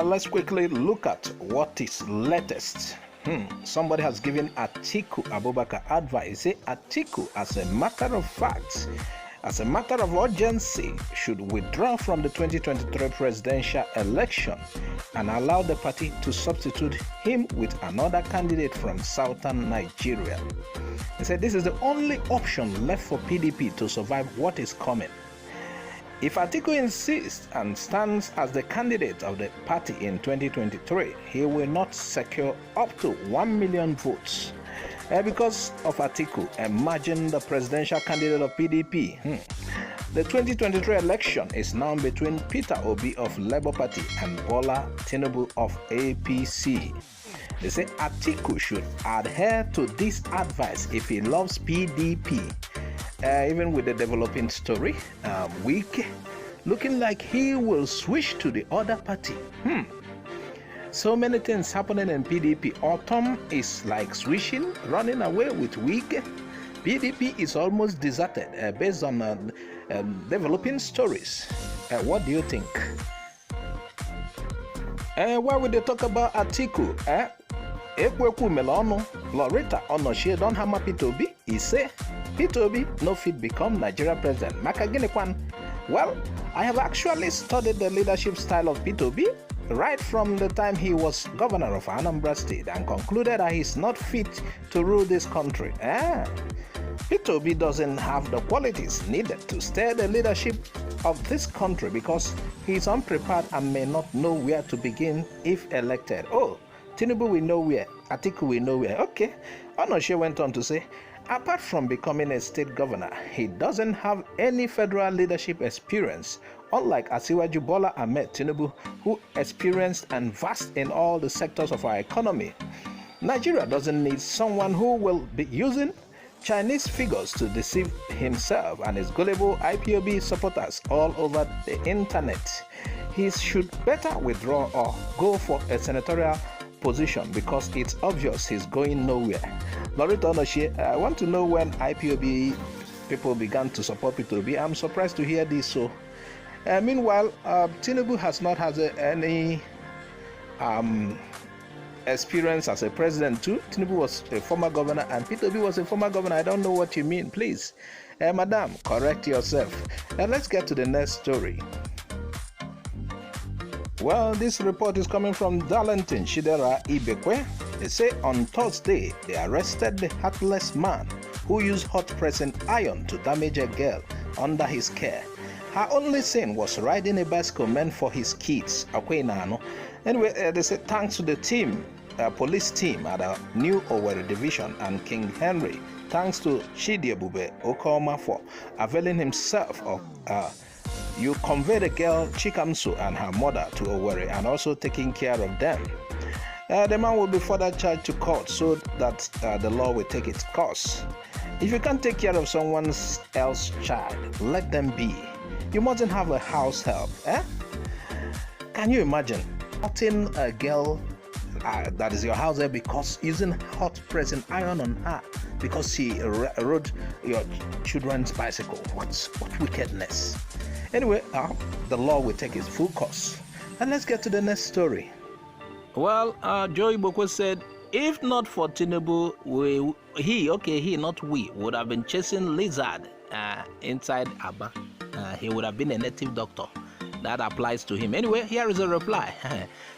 let's quickly look at what is latest. Somebody has given Atiku Abubakar advice. Say Atiku, as a matter of fact, as a matter of urgency, should withdraw from the 2023 presidential election and allow the party to substitute him with another candidate from southern Nigeria. He said this is the only option left for PDP to survive what is coming. If Atiku insists and stands as the candidate of the party in 2023, he will not secure up to 1 million votes. Because of Atiku, imagine the presidential candidate of PDP. The 2023 election is now between Peter Obi of Labour Party and Bola Tinubu of APC. They say Atiku should adhere to this advice if he loves PDP. Even with the developing story, weak, looking like he will switch to the other party. So many things happening in PDP. Autumn is like switching, running away with weak. PDP is almost deserted based on developing stories. What do you think? Why would they talk about Atiku? Igbokwe Melano, Loretta Onochie don't hammer Peter Obi. He say Peter Obi no fit become Nigeria president. Makagine. Well, I have actually studied the leadership style of Peter Obi right from the time he was governor of Anambra State and concluded that he's not fit to rule this country. Peter Obi doesn't have the qualities needed to steer the leadership of this country because he's unprepared and may not know where to begin if elected. Oh, Tinubu will know where, Atiku will know where. Okay, Onochie went on to say, apart from becoming a state governor, he doesn't have any federal leadership experience, unlike Asiwaju Bola Ahmed Tinubu, who experienced and vast in all the sectors of our economy. Nigeria doesn't need someone who will be using Chinese figures to deceive himself and his gullible IPOB supporters all over the internet. He should better withdraw or go for a senatorial position because it's obvious he's going nowhere. Loretta Onochie, I want to know when IPOB people began to support Peter Obi. I'm surprised to hear this. So, meanwhile, Tinubu has not had any experience as a president too. Tinubu was a former governor and Peter Obi was a former governor. I don't know what you mean. Please, madam, correct yourself. Now let's get to the next story. Well, this report is coming from Darlington Chidera Igbokwe. They say on Thursday, they arrested the heartless man who used hot pressing iron to damage a girl under his care. Her only sin was riding a bicycle meant for his kids. Anyway, they say thanks to the team, police team at the New Owerri Division and King Henry, thanks to Chidiebube Okoma for availing himself of you convey the girl Chikamso and her mother to Owerri and also taking care of them. The man will be further charged to court so that the law will take its course. If you can't take care of someone else's child, let them be. You mustn't have a house help. Can you imagine putting a girl that is your house help because using hot pressing iron on her because she rode your children's bicycle? What wickedness. Anyway, the law will take its full course. And let's get to the next story. Well, Joe Igbokwe said, if not for Tinubu, he, not we, would have been chasing lizard inside Aba. He would have been a native doctor. That applies to him. Anyway, here is a reply.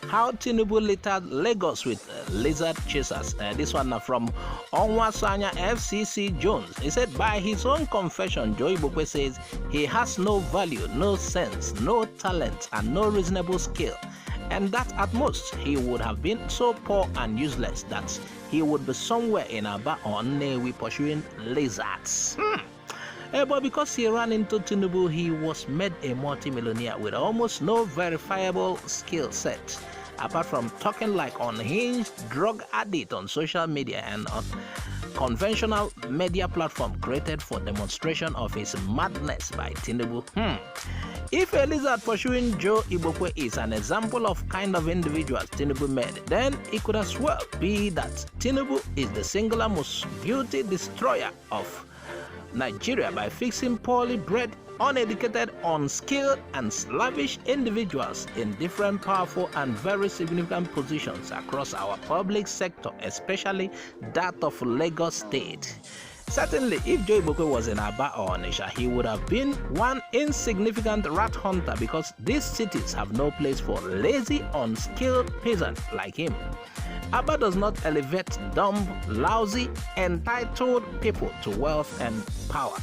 How Tinubu littered Lagos with lizard chasers. This one from Onwasanya FCC Jones. He said, by his own confession, Joe Igbokwe says he has no value, no sense, no talent, and no reasonable skill. And that at most, he would have been so poor and useless that he would be somewhere in Aba or Nnewi pursuing lizards. But because he ran into Tinubu, he was made a multimillionaire with almost no verifiable skill set, apart from talking like unhinged drug addict on social media and on conventional media platform created for demonstration of his madness by Tinubu. If a lizard pursuing Joe Igbokwe is an example of kind of individual Tinubu made, then it could as well be that Tinubu is the singular most beauty destroyer of Nigeria by fixing poorly bred uneducated, unskilled, and slavish individuals in different powerful and very significant positions across our public sector, especially that of Lagos State. Certainly, if Joe Igbokwe was in Aba or Onitsha, he would have been one insignificant rat hunter because these cities have no place for lazy, unskilled peasants like him. Aba does not elevate dumb, lousy, entitled people to wealth and power.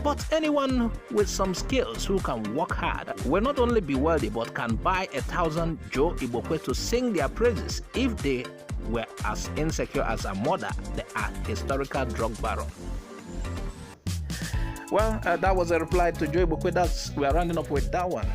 But anyone with some skills who can work hard will not only be wealthy but can buy 1,000 Joe Igbokwe to sing their praises if they were as insecure as a mother, the historical drug baron. Well, that was a reply to Joe Igbokwe. We are rounding up with that one.